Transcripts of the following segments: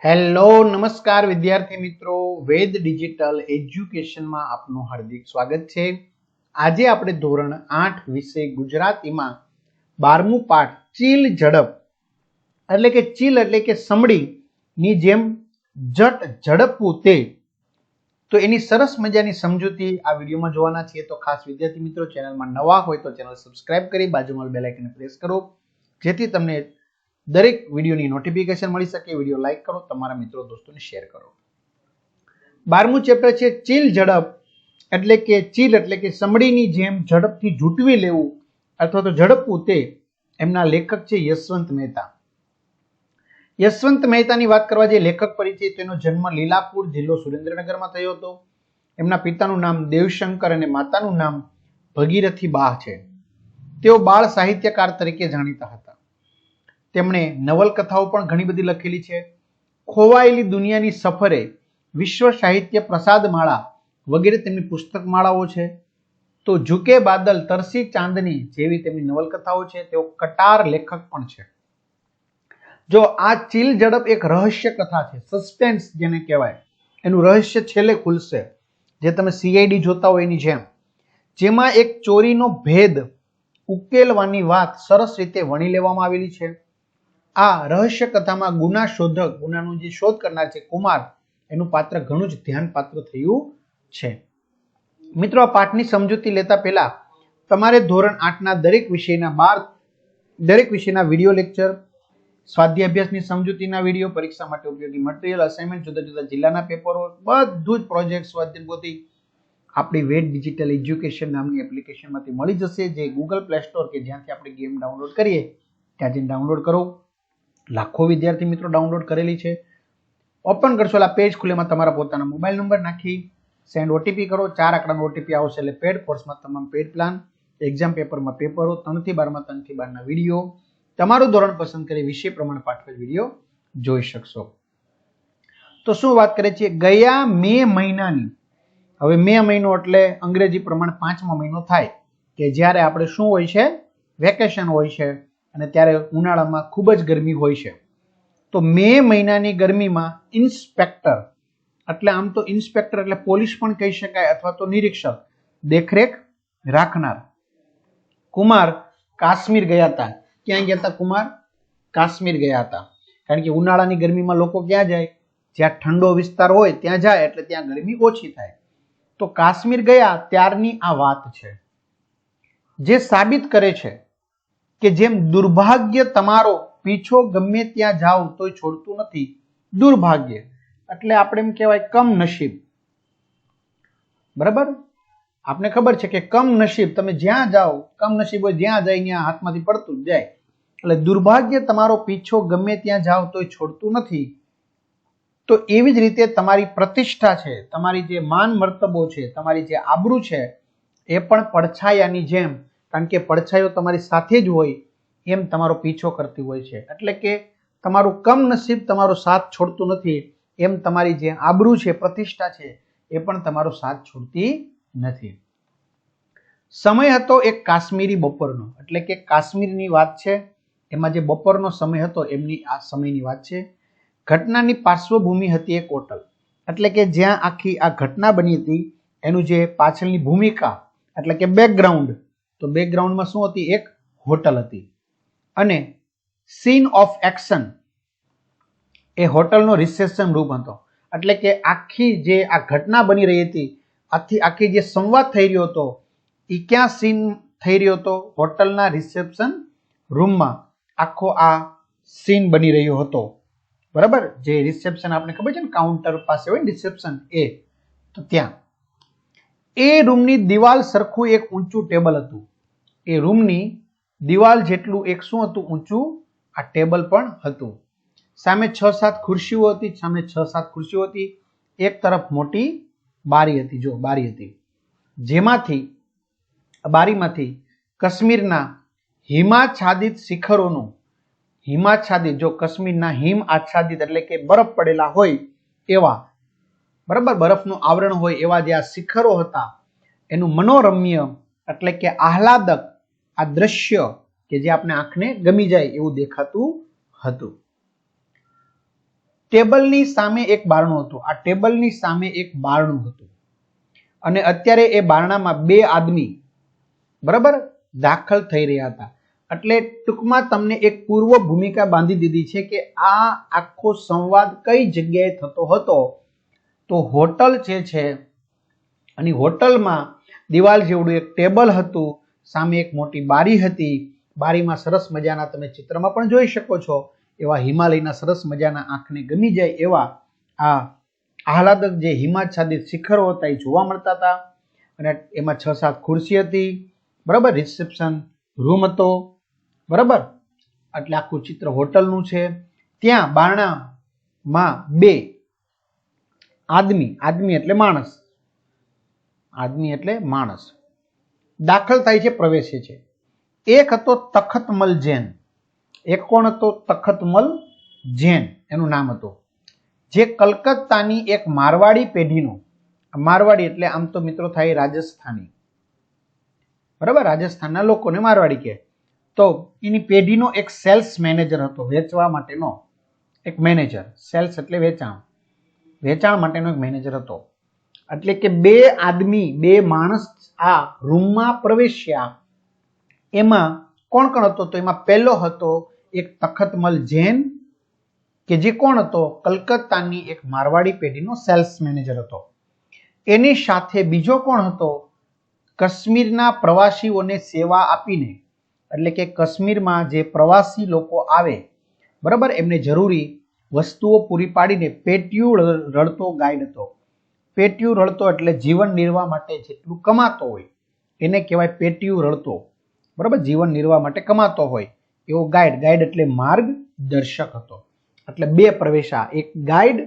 Hello નમસ્કાર વિદ્યાર્થી મિત્રો, વેદ ડિજિટલ એજ્યુકેશનમાં આપનું હાર્દિક સ્વાગત છે। આજે આપણે ધોરણ 8 વિષય ગુજરાતીમાં 12મું પાઠ ચીલ ઝડપ એટલે કે સમડીની જેમ જટ ઝડપવું તે, તો એની સરસ મજાની સમજૂતી આ વિડીયોમાં જોવાના છીએ। તો ખાસ વિદ્યાર્થી મિત્રો, ચેનલમાં નવા હોય તો ચેનલ સબસ્ક્રાઇબ કરી બાજુમાં બેલ આઇકન પ્રેસ કરો, જેથી તમને દરેક વિડીયોની નોટિફિકેશન મળી શકે। વિડીયો લાઈક કરો, તમારા મિત્રો દોસ્તોને શેર કરો। 12મું ચેપ્ટર છે ચીલ ઝડપ એટલે કે સમડીની જેમ ઝડપથી ઝૂંટવી લેવું અથવા તો ઝડપવું તે। એમના લેખક છે યશવંત મહેતા। યશવંત મહેતાની વાત કરવા જે લેખક પરિચય, તેનો જન્મ લીલાપુર, જિલ્લો સુરેન્દ્રનગરમાં થયો હતો। એમના પિતાનું નામ દેવશંકર અને માતાનું નામ ભગીરથી બા છે। તેઓ બાળ સાહિત્યકાર તરીકે જાણીતા હતા। તેમણે નવલકથાઓ પણ ઘણી બધી લખેલી છે। ખોવાયેલી દુનિયાની સફરે, વિશ્વ સાહિત્ય પ્રસાદ માળા વગેરે તેમની પુસ્તક માળાઓ છે। તો ઝુકે બાદલ તરસી ચાંદની જેવી તેમની નવલકથાઓ છે। તેઓ કટાર લેખક પણ છે। જો આ ચીલ ઝડપ એક રહસ્ય કથા છે, સસ્પેન્સ જેને કહેવાય, એનું રહસ્ય છેલ્લે ખુલશે, જે તમે સીઆઈડી જોતા હોય એની જેમ, જેમાં એક ચોરીનો ભેદ ઉકેલવાની વાત સરસ રીતે વણી લેવામાં આવેલી છે। આ રહસ્ય કથામાં ગુનાનું જે શોધ કરનાર છે કુમાર, એનું પાત્ર ઘણું જ ધ્યાન પાત્ર થયું છે। મિત્રો, આ પાઠની સમજૂતી લેતા પહેલા તમારે ધોરણ 8ના દરેક વિષયના વિડીયો લેક્ચર, સ્વાધ્યાય અભ્યાસની સમજૂતીના વિડીયો, પરીક્ષા માટે ઉપયોગી મટીરીયલ, અસાઇનમેન્ટ, જુદા જુદા જિલ્લાના પેપરો, બધું જ પ્રોજેક્ટ સ્વાધ્યાય પોથી આપણી વેદ ડિજિટલ એજ્યુકેશન નામની એપ્લિકેશનમાંથી મળી જશે, જે ગૂગલ પ્લે સ્ટોર કે જ્યાંથી આપણે ગેમ ડાઉનલોડ કરીએ ત્યાંથી ડાઉનલોડ કરો। લાખો વિદ્યાર્થી મિત્રો ડાઉનલોડ કરેલી છે। ઓપન કરશો એટલે પેજ ખુલે, એમાં તમારા પોતાના મોબાઈલ નંબર નાખી સેન્ડ ઓટીપી કરો। 4 આંકડાનો ઓટીપી આવશે એટલે પેડ કોર્સમાં તમામ પેડ પ્લાન, એક્ઝામ પેપરમાં પેપરો, 3 થી 12માં 3 થી 12ના વિડીયો, તમારું ધોરણ પસંદ કરી વિષય પ્રમાણે પાઠવેલ વિડીયો જોઈ શકશો। તો શું વાત કરે છે, ગયા મે મહિનાની, હવે મે મહિનો એટલે અંગ્રેજી પ્રમાણે 5મો મહિનો થાય કે જ્યારે આપણે શું હોય છે, વેકેશન હોય છે, અને ત્યારે ઉનાળામાં ખૂબ જ ગરમી હોય છે। તો મે મહિનાની ગરમીમાં ઇન્સ્પેક્ટર એટલે પોલીસ પણ કહી શકાય, અથવા તો નિરીક્ષક, દેખરેખ રાખનાર કુમાર કાશ્મીર ગયા હતા। ક્યાં ગયા હતા કુમાર? કાશ્મીર ગયા હતા। કારણ કે ઉનાળાની ગરમીમાં લોકો ક્યાં જાય? જ્યાં ઠંડો વિસ્તાર હોય ત્યાં જાય, એટલે ત્યાં ગરમી ઓછી થાય। તો કાશ્મીર ગયા ત્યારની આ વાત છે, જે સાબિત કરે છે કે જેમ દુર્ભાગ્ય તમારો પીછો ગમે ત્યાં જાઓ તોય છોડતું નથી। દુર્ભાગ્ય એટલે આપણે એમ કહેવાય કમનસીબ, બરાબર? આપણે ખબર છે કે કમનસીબ, તમે જ્યાં જાઓ, કમનસીબ હોય જ્યાં જાય ત્યાં હાથમાંથી પડતું જ જાય। એટલે દુર્ભાગ્ય તમારો પીછો ગમે ત્યાં જાઓ તોય છોડતું નથી। તો એવી જ રીતે તમારી પ્રતિષ્ઠા છે, તમારી જે માન મર્તબો છે, તમારી જે આબરૂ છે, એ પણ પડછાયાની જેમ, કારણ કે પડછાયો તમારી સાથે જ હોય એમ તમારો પીછો કરતી હોય છે। એટલે કે તમારું કમનસીબ તમારો સાથ છોડતું નથી, એમ તમારી જે આબરૂ છે, પ્રતિષ્ઠા છે, એ પણ તમારો સાથ છોડતી નથી। સમય હતો એક કાશ્મીરી બપોરનો, એટલે કે કાશ્મીરની વાત છે, એમાં જે બપોરનો સમય હતો એમની આ સમયની વાત છે। ઘટનાની પાર્શ્વભૂમિ હતી એક હોટલ, એટલે કે જ્યાં આખી આ ઘટના બની હતી એનું જે પાછળની ભૂમિકા એટલે કે બેકગ્રાઉન્ડ, તો બેકગ્રાઉન્ડમાં શું હતી? એક હોટલ હતી, અને સીન ઓફ એક્શન એ હોટલનો રિસેપ્શન રૂમ હતો। એટલે કે આખી જે આ ઘટના બની રહી હતી, આખી જે સંવાદ થઈ રહ્યો હતો, એ ક્યાં સીન થઈ રહ્યો હતો? હોટલના રિસેપ્શન રૂમમાં આખો આ સીન બની રહ્યો હતો, બરાબર? જે રિસેપ્શન આપણે ખબર છે ને, કાઉન્ટર પાસે હોય રિસેપ્શન, તો ત્યાં એ રૂમની દિવાલ સરખું એક ઊંચું ટેબલ હતું। એ રૂમની દિવાલ જેટલું એક શું હતું? ઊંચું આ ટેબલ પણ હતું। સામે 6-7 ખુરશીઓ હતી। એક તરફ મોટી બારી હતી, જો બારી હતી, જેમાંથી બારીમાંથી કાશ્મીરના હિમાચ્છાદિત શિખરોનું, જો કાશ્મીરના હિમ આચ્છાદિત એટલે કે બરફ પડેલા હોય એવા, બરાબર, બરફનું આવરણ હોય એવા જે આ શિખરો હતા, એનું મનોરમ્ય એટલે કે આહલાદક આ દ્રશ્ય કે જે આપણે આંખને ગમી જાય એવું દેખાતું હતું। ટેબલની સામે એક બારણું હતું. આ ટેબલની સામે એક બારણું હતું અને અત્યારે એ બારણામાં બે આદમી બરાબર દાખલ થઈ રહ્યા હતા. એટલે ટૂંકમાં તમને એક પૂર્વ ભૂમિકા બાંધી દીધી છે કે આ આખો સંવાદ કઈ જગ્યાએ થતો હતો. તો હોટલ જે છે અને હોટલમાં દિવાલ જેવડું એક ટેબલ હતું, સામે એક મોટી બારી હતી. બારીમાં સરસ મજાના તમે ચિત્રમાં પણ જોઈ શકો છો એવા હિમાલયના સરસ મજાના આંખને ગમી જાય એવા આ આહલાદક જે હિમાચ્છાદિત શિખરો હતા એ જોવા મળતા હતા. અને એમાં 6-7 ખુરશી હતી, બરાબર. રિસેપ્શન રૂમ હતો, બરાબર. એટલે આખું ચિત્ર હોટલનું છે. ત્યાં બારણામાં બે આદમી એટલે માણસ, આદમી એટલે માણસ દાખલ થાય છે, પ્રવેશે છે. એક હતો તખતમલ જૈન. એક કોણ હતો? તખતમલ જૈન એનું નામ હતું, જે કલકત્તાની એક મારવાડી પેઢીનો, મારવાડી એટલે આમ તો મિત્રો થાય રાજસ્થાની, બરાબર. રાજસ્થાનના લોકોને મારવાડી કહે. તો એની પેઢીનો એક સેલ્સ મેનેજર હતો, વેચવા માટેનો એક મેનેજર. સેલ્સ એટલે વેચાણ માટેનો એક મેનેજર હતો. એટલે કે બે આદમી, બે માણસ આ રૂમમાં પ્રવેશ્યા. એમાં કોણ કોણ હતો? તો એમાં પહેલો હતો એક તખતમલ જૈન, કે જે કોણ હતો? કલકત્તાની એક મારવાડી પેઢીનો સેલ્સ મેનેજર હતો. એની સાથે બીજો કોણ હતો? કાશ્મીરના પ્રવાસીઓને સેવા આપીને, એટલે કે કાશ્મીરમાં જે પ્રવાસી લોકો આવે, બરાબર, એમને જરૂરી વસ્તુઓ પૂરી પાડીને પેટ્યું રળતો ગાઈડ હતો. પેટ્યું રળતો એટલે જીવન નિર્વાહ માટે જેટલું કમાતો હોય એને કહેવાય પેટ્યું રળતો, બરાબર. જીવન નિર્વાહ માટે કમાતો હોય એવો ગાઈડ એટલે માર્ગદર્શક હતો. એટલે બે પ્રવેશા, એક ગાઈડ,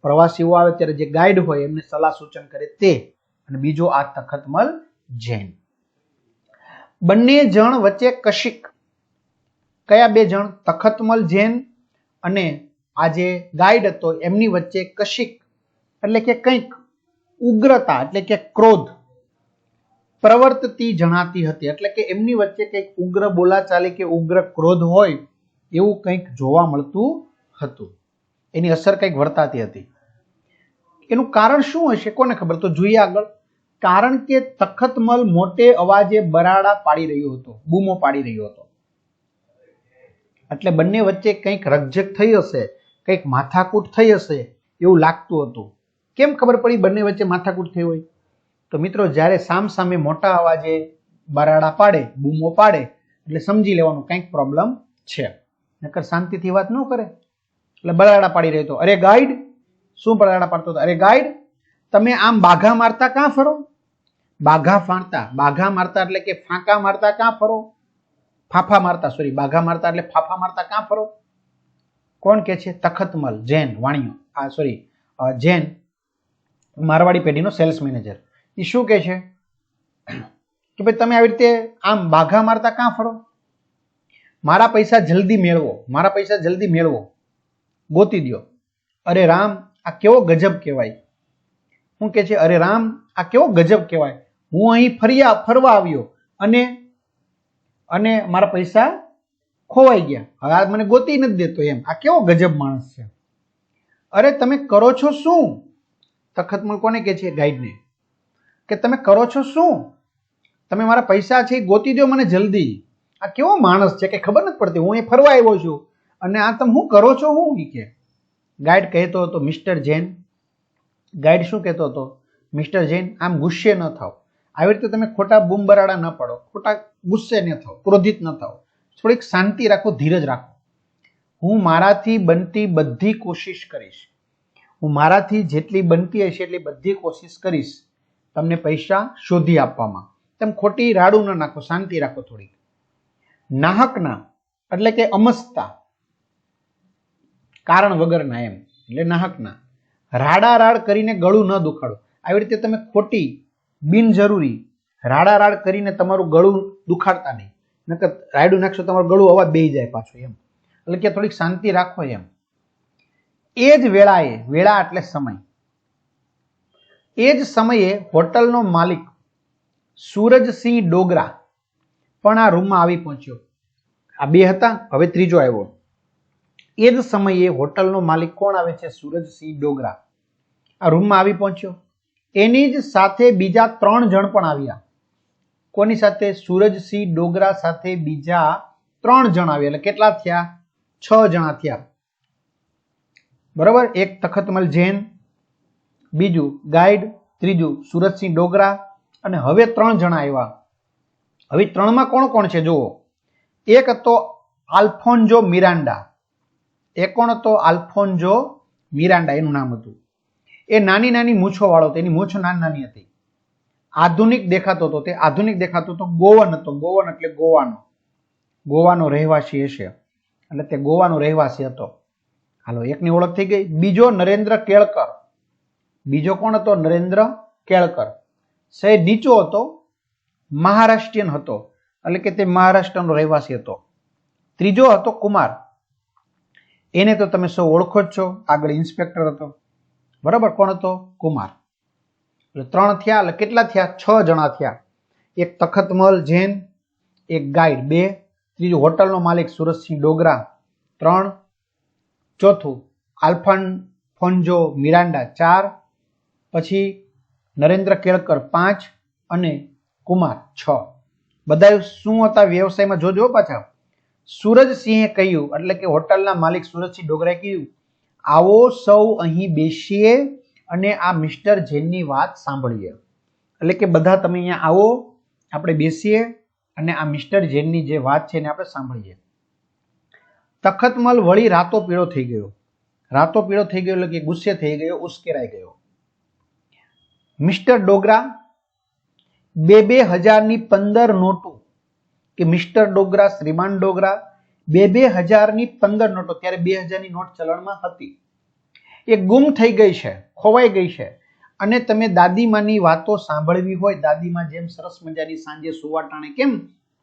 પ્રવાસીઓ આવે ત્યારે જે ગાઈડ હોય એમને સલાહ સૂચન કરે તે, અને બીજો આ તખતમલ જૈન. બંને જણ વચ્ચે કશિક. કયા બે જણ? તખતમલ જૈન અને આ જે ગાઈડ હતો એમની વચ્ચે કશિક એટલે કે કંઈક ઉગ્રતા એટલે કે ક્રોધ પ્રવર્તતી જણાતી હતી. એટલે કે એમની વચ્ચે કંઈક ઉગ્ર બોલાચાલી કે ઉગ્ર ક્રોધ હોય એવું કંઈક જોવા મળતું હતું. એની અસર કંઈક વર્તાતી હતી. એનું કારણ શું હશે કોને ખબર? તો જોઈએ આગળ. કારણ કે તખતમલ મોટે અવાજે બરાડા પાડી રહ્યો હતો, બૂમો પાડી રહ્યો હતો. એટલે બંને વચ્ચે કંઈક રકઝક થઈ હશે, કંઈક માથાકૂટ થઈ હશે એવું લાગતું હતું. કેમ ખબર પડી બંને વચ્ચે માથાકૂટ થઈ હોય? તો મિત્રો, જ્યારે સામસામે મોટા અવાજે બરાડા પાડે, બૂમો પાડે, એટલે સમજી લેવાનું કંઈક પ્રોબ્લેમ છે, નકર શાંતિથી વાત ન કરે. એટલે બરાડા પાડી રહ્યો હતો. અરે ગાઈડ! શું બરાડા પાડતો હતો? અરે ગાઈડ, તમે આમ બાઘા મારતા ક્યાં ફરો? બાઘા મારતા એટલે કે ફાંકા મારતા ક્યાં ફરો? ફાફા મારતા, સોરી, બાઘા મારતા એટલે ફાફા મારતા ક્યાં ફરો? કોણ કે છે? તખતમલ જૈન વાણિયો, જૈન મારવાડી પેઢીનો સેલ્સ મેનેજર. એ શું કે છે કે ભાઈ તમે આવી રીતે આમ બાઘા મારતા ક્યાં ફરો? મારા પૈસા જલ્દી મેળવો, ગોતી દો. અરે રામ, આ કેવો ગજબ કહેવાય. શું કે છે? અરે રામ, આ કેવો ગજબ કહેવાય. હું અહીં ફરવા આવ્યો અને મારા પૈસા ખોવાઈ ગયા. હવે આ મને ગોતી નથી દેતો એમ. આ કેવો ગજબ માણસ છે. અરે તમે કરો છો શું? તખતમલ કોને કે છે? ગાઈડને. કે તમે કરો છો શું? તમે મારા પૈસા છે ગોતી દો મને જલ્દી. આ કેવો માણસ છે કે ખબર નથી પડતી. હું અહીં ફરવા આવ્યો છું અને આ તમે શું કરો છો? હું કે ગાઈડ કહેતો હતો, મિસ્ટર જૈન. ગાઈડ શું કહેતો હતો? મિસ્ટર જૈન, આમ ગુસ્સે ન થાવ. આવી રીતે તમે ખોટા બૂમ બરાડા ન પાડો, ખોટા ગુસ્સે ન થાવ, ક્રોધિત ન થાવ. થોડીક શાંતિ રાખો, ધીરજ રાખો. હું મારાથી બનતી બધી કોશિશ કરીશ. હું મારાથી જેટલી બનતી હશે એટલી બધી કોશિશ કરીશ તમને પૈસા શોધી આપવામાં. તમે ખોટી રાડું ન નાખો, શાંતિ રાખો થોડીક. નાહકના એટલે કે અમસ્તા, કારણ વગરના એમ, એટલે નાહકના. રાડારાડ કરીને ગળું ન દુખાડો. આવી રીતે તમે ખોટી બિનજરૂરી રાડારાડ કરીને તમારું ગળું દુખાડતા નહીં, નકર રાયડું નાખશો તમારું ગળું અવાજ બેહી જાય પાછું એમ. એટલે કે થોડીક શાંતિ રાખો એમ. એ જ વેળાએ, વેળા એટલે સમય, એ જ સમયે હોટલનો માલિક સૂરજસિંહ ડોગરા પણ આ રૂમમાં આવી પહોંચ્યો. આ બે હતા, હવે ત્રીજો આવ્યો. એ જ સમયે હોટલનો માલિક કોણ આવે છે? સુરજસિંહ ડોગરા આ રૂમમાં આવી પહોંચ્યો. એની જ સાથે બીજા 3 જણ પણ આવ્યા. કોની સાથે? સુરજસિંહ ડોગરા સાથે બીજા 3 જણ આવ્યા. એટલે કેટલા થયા? 6 જણા થયા. બરાબર. એક તખતમલ જૈન, બીજું ગાઈડ, ત્રીજું સુરજસિંહ ડોગરા અને હવે 3 જણા આવ્યા. હવે 3માં કોણ કોણ છે જુઓ. એક હતો આલ્ફોન્જો મિરાન્ડા. એ કોણ હતો? આલ્ફોન્જો મિરાન્ડા એનું નામ હતું. એ નાની નાની મૂછો વાળો હતો. એની મૂછ નાની નાની હતી. આધુનિક દેખાતો હતો. તે આધુનિક દેખાતો હતો. ગોવન હતો. ગોવન એટલે ગોવાનો રહેવાસી હશે. એટલે તે ગોવાનો રહેવાસી હતો. હાલો, એકની ઓળખ થઈ ગઈ. બીજો નરેન્દ્ર કેળકર. બીજો કોણ હતો? નરેન્દ્ર કેળકર. સહેજ નીચો હતો, મહારાષ્ટ્રીયન હતો, એટલે કે તે મહારાષ્ટ્રનો રહેવાસી હતો. ત્રીજો હતો કુમાર. એને તો તમે સૌ ઓળખો જ છો, આગળ ઇન્સ્પેક્ટર હતો. બરાબર. કોણ હતો? કુમાર. એટલે 3 થયા. એટલે કેટલા થયા? 6 જણા થયા. એક તખતમલ જૈન, એક ગાઈડ 2, ત્રીજું હોટલનો માલિક સુરજસિંહ ડોગરા 3, ચોથું આલ્ફોન્જો મિરાન્ડા 4, પછી નરેન્દ્ર કેળકર 5 અને કુમાર 6. બધા શું હતા વ્યવસાયમાં? જોજો પાછા. સુરજસિંહે કહ્યું, એટલે કે હોટલના માલિક સુરજસિંહ ડોગરાએ કહ્યું, આવો સૌ અહીં બેસીએ અને આ મિસ્ટર જૈનની વાત સાંભળીએ. એટલે કે બધા તમે અહીંયા આવો, આપણે બેસીએ અને આ મિસ્ટર જૈનની જે વાત છે એને આપણે સાંભળીએ. તખતમલ વળી રાતો પીળો થઈ ગયો. રાતો પીળો થઈ ગયો એટલે કે ગુસ્સે થઈ ગયો, ઉશ્કેરાઈ ગયો. મિસ્ટર ડોગરા 2,000ની 15 નોટો, કે મિસ્ટર ડોગરા, શ્રીમાન ડોગરા 2,000ની 15 નોટો, ત્યારે 2,000ની નોટ ચલણમાં હતી, એ ગુમ થઈ ગઈ છે, ખોવાઈ ગઈ છે. અને તમે દાદીમાની વાતો સાંભળવી હોય, દાદીમાં જેમ સરસ મજાની સાંજે સુવાટાણે કેમ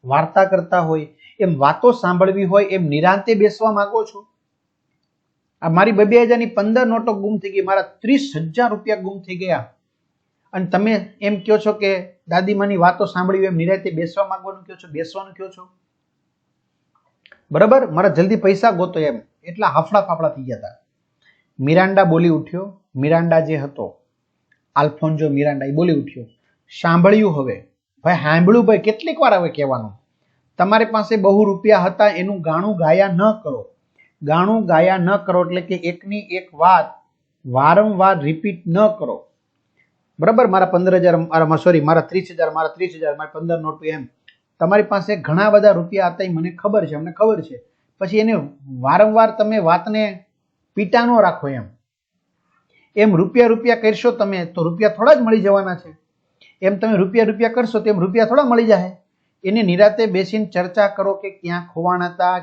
વાર્તા કરતા હોય એમ વાતો સાંભળવી હોય, એમ નિરાંતે બેસવા માંગો છો? આ મારી 2,000ની 15 નોટો ગુમ થઈ ગઈ, મારા 30,000 રૂપિયા ગુમ થઈ ગયા, અને તમે એમ કહો છો કે દાદીમાની વાતો સાંભળવી એમ નિરાંતે બેસવા માંગવાનું કહો છો, બેસવાનું કહો છો. બરાબર. મારા જલ્દી પૈસા ગોતો એમ. એટલા હાફડા ફાફડા થઈ ગયા હતા. મિરાન્ડા બોલી ઉઠ્યો. મિરાન્ડા જે હતો, આલ્ફોન્જો મિરાન્ડા, એ બોલી ઉઠ્યો, સાંભળ્યું હવે ભાઈ, સાંભળ્યું ભાઈ, કેટલીક વાર હવે કહેવાનું. તમારી પાસે બહુ રૂપિયા હતા એનું ગાણું ગાયા ન કરો. ગાણું ગાયા ન કરો એટલે કે એકની એક વાત વારંવાર રિપીટ ન કરો. બરાબર. મારા 15,000, સોરી, મારા 30,000, મારા 30,000, મારા 15 નોટ, એમ તમારી પાસે ઘણા બધા રૂપિયા હતા એ મને ખબર છે, અમને ખબર છે. પછી એને વારંવાર તમે વાતને પીટા ન રાખો. એમ રૂપિયા કરશો તમે તો રૂપિયા થોડા જ મળી જવાના છે. એમ તમે રૂપિયા કરશો તો એમ રૂપિયા થોડા મળી જાય. એને નિરાતે બેસીને ચર્ચા કરો કે ક્યાં ખોવાણ હતા,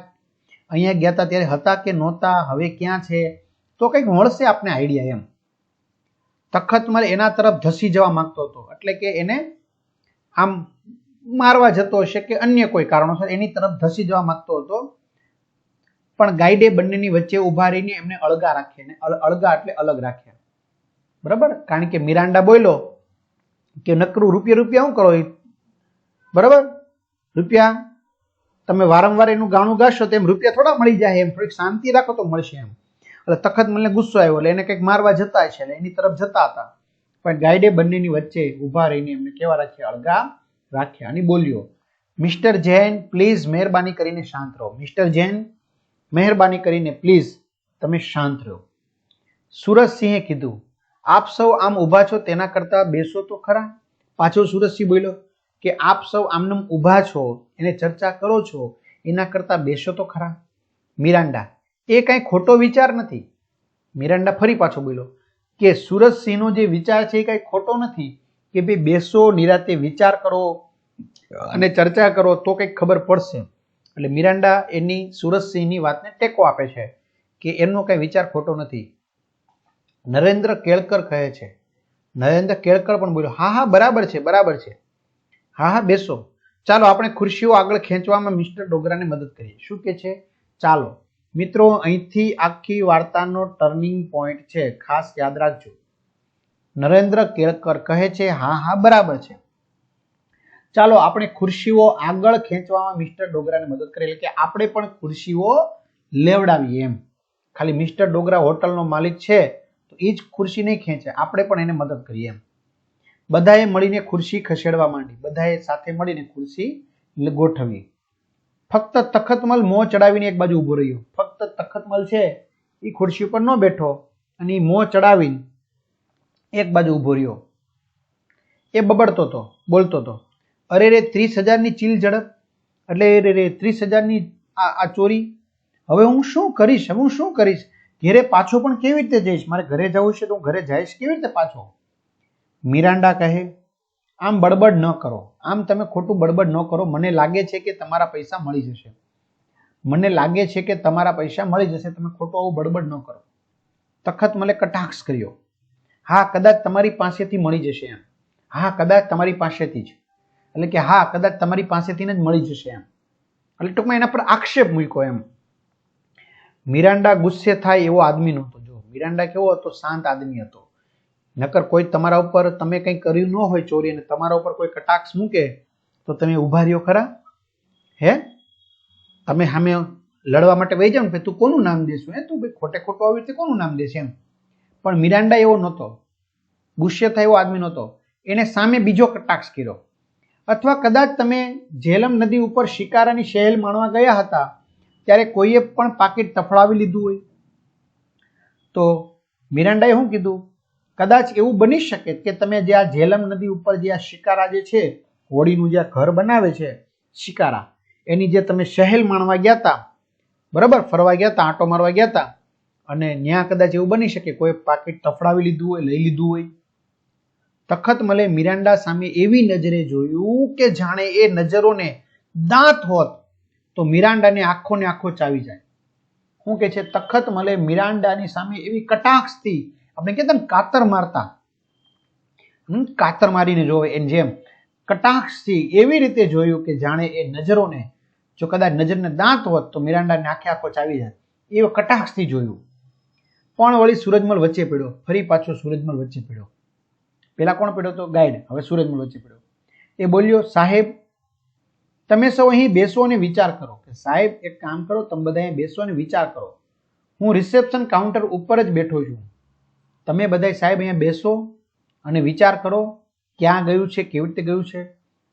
અહીંયા ગયા હતા ત્યારે હતા કે નહોતા, હવે ક્યાં છે, તો કંઈક મળશે આપને આઈડિયા. એમ તખતમલ એના તરફ ધસી જવા માંગતો હતો, એટલે કે એને આમ મારવા જતો હશે કે અન્ય કોઈ કારણોસર એની તરફ ધસી જવા માંગતો હતો. પણ ગાઈડે બંનેની વચ્ચે ઉભા રહીને એમને અળગા રાખ્યા. અળગા એટલે અલગ રાખ્યા. બરાબર. કારણ કે મિરાન્ડા બોલ્યો કે નકરું રૂપિયા શું કરો? બરાબર. રૂપિયા તમે વારંવાર એનું ગાણું ગાશો તો એમ રૂપિયા થોડા મળી જાય, એમ થોડીક શાંતિ રાખો તો મળશે એમ. એટલે તખતમલને ગુસ્સો આવ્યો, એટલે એને કંઈક મારવા જતા છે, એટલે એની તરફ જતા હતા. પણ ગાઈડે બંનેની વચ્ચે ઉભા રહીને એમને કેવા રાખ્યા? અળગા રાખ્યા. અને બોલ્યો, મિસ્ટર જૈન પ્લીઝ મહેરબાની કરીને શાંત રહો. મિસ્ટર જૈન મહેરબાની કરીને પ્લીઝ તમે શાંત રહો. સુરજસિંહે કીધું, આપ સૌ આમ ઊભા છો તેના કરતા બેસો તો ખરા. પાછો સુરજસિંહ બોલ્યો કે આપ સૌ આમનામ ઊભા છો, એને ચર્ચા કરો છો, એના કરતા બેસો તો ખરા. મિરાન્ડા, એ કઈ ખોટો વિચાર નથી. મિરાન્ડા ફરી પાછો બોલ્યો કે સુરજસિંહનો જે વિચાર છે એ કઈ ખોટો નથી, કે ભાઈ બેસો, નિરાતે વિચાર કરો અને ચર્ચા કરો તો કંઈક ખબર પડશે. એટલે મિરાન્ડા એની સુરજસિંહની વાતને ટેકો આપે છે કે એમનો કઈ વિચાર ખોટો નથી. નરેન્દ્ર કેળકર કહે છે, નરેન્દ્ર કેળકર પણ બોલ્યો, હા હા બરાબર છે, બરાબર છે, હા હા બેસો, ચાલો આપણે ખુરશીઓ આગળ ખેંચવામાં મિસ્ટર ડોગરાને મદદ કરીએ. શું કે છે? ચાલો. મિત્રો, અહીંથી આખી વાર્તાનો ટર્નિંગ પોઈન્ટ છે, ખાસ યાદ રાખજો. નરેન્દ્ર કેળકર કહે છે, હા હા બરાબર છે, ચાલો આપણે ખુરશીઓ આગળ ખેંચવામાં મિસ્ટર ડોગરાને મદદ કરીએ. એટલે કે આપણે પણ ખુરશીઓ લેવડાવીએ એમ. ખાલી મિસ્ટર ડોગરા હોટલનો માલિક છે તો એ જ ખુરશી નહીં ખેંચે, આપણે પણ એને મદદ કરીએ એમ. બધાએ મળીને ખુરશી ખસેડવા માંડી, બધાએ સાથે મળીને ખુરશી ગોઠવી. ફક્ત તખતમલ મોં ચડાવીને એક બાજુ ઊભો રહ્યો. ફક્ત તખતમલ છે એ ખુરશી ઉપર ન બેઠો અને એ મોં ચડાવીને એક બાજુ ઊભો રહ્યો. એ બબડતો હતો, બોલતો હતો, અરે રે 30,000ની ચીલ ઝડપ, એટલે અરે રે 30,000ની આ ચોરી, હવે હું શું કરીશ, હવે હું શું કરીશ, ઘરે પાછો પણ કેવી રીતે જઈશ, મારે ઘરે જવું છે તો હું ઘરે જઈશ કેવી રીતે પાછો. મિરાન્ડા કહે, આમ બડબડ ન કરો, આમ તમે ખોટું બડબડ ન કરો, મને લાગે છે કે તમારા પૈસા મળી જશે, મને લાગે છે કે તમારા પૈસા મળી જશે, તમે ખોટું આવું બડબડ ન કરો. તખતમલે કટાક્ષ કર્યો, હા કદાચ તમારી પાસેથી મળી જશે એમ, હા કદાચ તમારી પાસેથી જ, એટલે કે હા કદાચ તમારી પાસેથી જ મળી જશે એમ, એટલે ટૂંકમાં એના પર આક્ષેપ મૂક્યો એમ. મિરાન્ડા ગુસ્સે થાય એવો આદમી નહોતો. જો મિરાન્ડા કેવો હતો, શાંત આદમી હતો. નકર કોઈ તમારા ઉપર, તમે કંઈ કર્યું ન હોય ચોરી અને તમારા ઉપર કોઈ કટાક્ષ મૂકે તો તમે ઉભા રહ્યો ખરા? હે, તમે સામે લડવા માટે વહી જાવ ને, તું કોનું નામ દેશું, હે તું ભાઈ ખોટે ખોટું આવી રીતે કોનું નામ દેશે એમ. પણ મિરાન્ડા એવો નહોતો, ગુસ્સે થાય એવો આદમી નહોતો. એને સામે બીજો કટાક્ષ કર્યો. અથવા કદાચ તમે ઝેલમ નદી ઉપર શિકારાની સહેલ માણવા ગયા હતા ત્યારે કોઈએ પણ પાકીટ તફડાવી લીધું હોય તો મિરાન્ડાએ શું કીધું, કદાચ એવું બની શકે કે તમે જે આ ઝેલમ નદી ઉપર જે આ શિકારા જે છે, હોડીનું જે ઘર બનાવે છે શિકારા, એની જે તમે સહેલ માણવા ગયા હતા, બરાબર, ફરવા ગયા હતા, આંટો મારવા ગયા હતા, અને ત્યાં કદાચ એવું બની શકે કોઈ પાકીટ તફડાવી લીધું હોય, લઈ લીધું હોય. તખતમલે મિરાન્ડા સામે એવી નજરે જોયું કે જાણે એ નજરોને દાંત હોત તો મિરાન્ડાને આંખો ને આંખો ચાવી જાય. શું કે છે, તખતમલે મિરાન્ડાની સામે એવી કટાક્ષથી, આપણે કહેતા ને કાતર મારતા, કાતર મારીને જોવે એની જેમ કટાક્ષથી એવી રીતે જોયું કે જાણે એ નજરોને, જો કદાચ નજરને દાંત હોત તો મિરાન્ડાને આંખે આંખો ચાવી જાય, એવો કટાક્ષથી જોયું. પણ વળી સૂરજમલ વચ્ચે પડ્યો, ફરી પાછો સૂરજમલ વચ્ચે પડ્યો. પેલા કોણ પડ્યો હતો? ગાઈડ. હવે સૂરજમલ વચ્ચે પડ્યો. એ બોલ્યો, સાહેબ તમે સૌ અહીં બેસો અને વિચાર કરો. કે સાહેબ એક કામ કરો, તમે બધા અહીં બેસો અને વિચાર કરો, હું રિસેપ્શન કાઉન્ટર ઉપર જ બેઠો છું, તમે બધા સાહેબ અહીંયા બેસો અને વિચાર કરો ક્યાં ગયું છે, કેવી રીતે ગયું છે.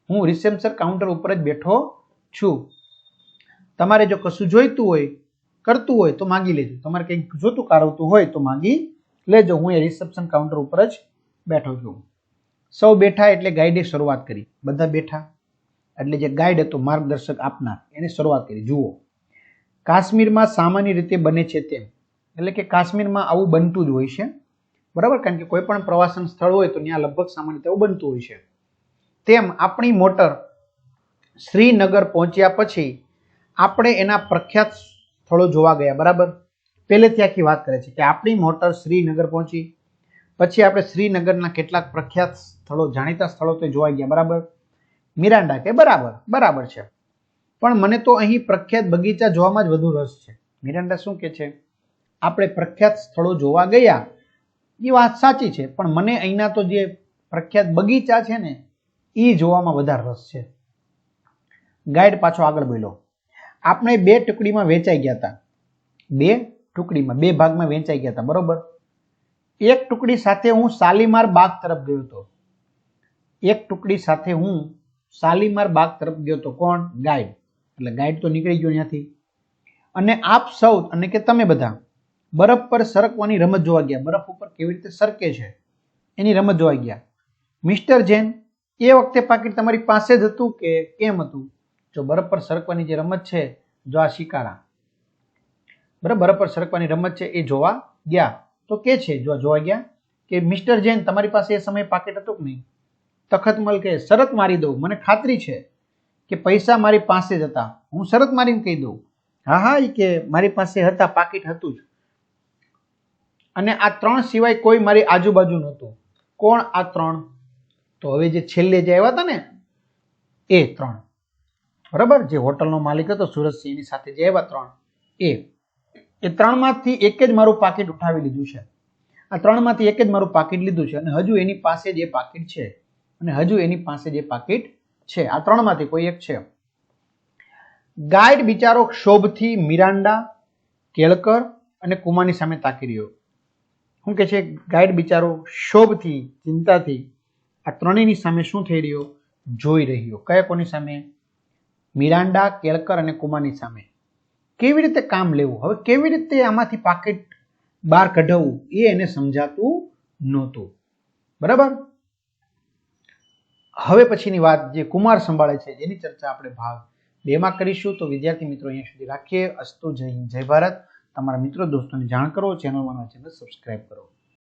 હું રિસેપ્શન કાઉન્ટર ઉપર જ બેઠો છું. તમારે જો કશું જોઈતું હોય, કરતું હોય તો માગી લેજો, તમારે કંઈક જોતું કારવતું હોય તો માગી લેજો, હું એ રિસેપ્શન કાઉન્ટર ઉપર જ બેઠો છું. સૌ બેઠા એટલે ગાઈડે શરૂઆત કરી. બધા બેઠા એટલે જે ગાઈડ હતો, માર્ગદર્શક આપનાર, એને શરૂઆત કરી. જુઓ, કાશ્મીરમાં સામાન્ય રીતે બને છે તેમ, એટલે કે કાશ્મીરમાં આવું બનતું જ હોય છે, બરાબર, કારણ કે કોઈ પણ પ્રવાસન સ્થળ હોય તો ત્યાં લગભગ સામાન્ય રીતે બનતું હોય છે. તેમ આપણી મોટર શ્રીનગર પહોંચ્યા પછી આપણે એના પ્રખ્યાત સ્થળો જોવા ગયા, બરાબર. પહેલેથી આખી વાત કરે છે કે આપણી મોટર શ્રીનગર પહોંચી, પછી આપણે શ્રીનગરના કેટલાક પ્રખ્યાત સ્થળો, જાણીતા સ્થળો તો જોવા ગયા, બરાબર. મિરાન્ડા કે બરાબર છે, પણ મને તો અહીં પ્રખ્યાત બગીચા જોવામાં જ વધુ રસ છે. મિરાન્ડા શું કે છે, આપણે પ્રખ્યાત સ્થળો જોવા ગયા એ વાત સાચી છે, પણ મને અહીંના તો જે પ્રખ્યાત બગીચા છે ને એ જોવામાં વધારે રસ છે. ગાઈડ પાછો આગળ બોલ્યો, આપણે 2 ટુકડીમાં વેચાઈ ગયા હતા, 2 ટુકડીમાં, 2 ભાગમાં વેચાઈ ગયા હતા, બરોબર. એક ટુકડી સાથે હું શાલીમાર બાગ તરફ ગયો હતો, એક ટુકડી સાથે હું શાલીમાર બાગ તરફ ગયો હતો. કોણ? ગાઈડ. એટલે ગાઈડ તો નીકળી ગયો ત્યાંથી. અને આપ સૌ, અને કે તમે બધા બરફ પર સરકવાની રમત જોવા ગયા, બરફ ઉપર કેવી રીતે સરકે છે એની રમત જોવા ગયા. મિસ્ટર જૈન, એ વખતે પાકીટ તમારી પાસે જ હતું કે કેમ હતું? જો બરફ પર સરકવાની જે રમત છે, જો આ શિકારા, બરાબર, બરફ પર સરકવાની રમત છે એ જોવા ગયા, તો કે છે જો જોવા ગયા કે મિસ્ટર જૈન તમારી પાસે એ સમયે પાકીટ હતું કે નહીં? તખતમલ કે શરત મારી દઉં, મને ખાતરી છે કે પૈસા મારી પાસે જ હતા, હું શરત મારીને કહી દઉં, હા એ કે મારી પાસે હતા, પાકીટ હતું જ, અને આ 3 સિવાય કોઈ મારી આજુબાજુ નહોતું. કોણ આ 3? તો હવે જે છેલ્લે જે આવ્યા હતા ને એ 3, બરાબર, જે હોટલનો માલિક હતો સુરજસિંહ, એની સાથે જે આવ્યા 3, એ 3માંથી એક જ મારું પાકીટ ઉઠાવી લીધું છે, આ 3માંથી એક જ મારું પાકીટ લીધું છે, અને હજુ એની પાસે જે પાકીટ છે, અને હજુ એની પાસે જે પાકીટ છે, આ 3માંથી કોઈ એક છે. ગાઈડ બિચારો ક્ષોભથી મિરાન્ડા, કેળકર અને કુમારની સામે તાકી રહ્યો. શું કે છે ગાઈડ બિચારો શોભથી ચિંતાથી આ ત્રણેયની સામે શું થઈ રહ્યો? જોઈ રહ્યો. કયા કોની સામે? મિરાન્ડા, કેલકર અને કુમારની સામે. કેવી રીતે કામ લેવું, હવે કેવી રીતે આમાંથી પાકીટ બહાર કઢાવવું એ એને સમજાતું નહોતું. બરાબર. હવે પછીની વાત જે કુમાર સંભાળે છે જેની ચર્ચા આપણે ભાગ 2 માં કરીશું. તો વિદ્યાર્થી મિત્રો અહીંયા સુધી રાખીએ. અસ્તુ, જય હિન્દ, જય ભારત. તમારા મિત્રો દોસ્તોને જાણ કરો, ચેનલ સબસ્ક્રાઇબ કરો.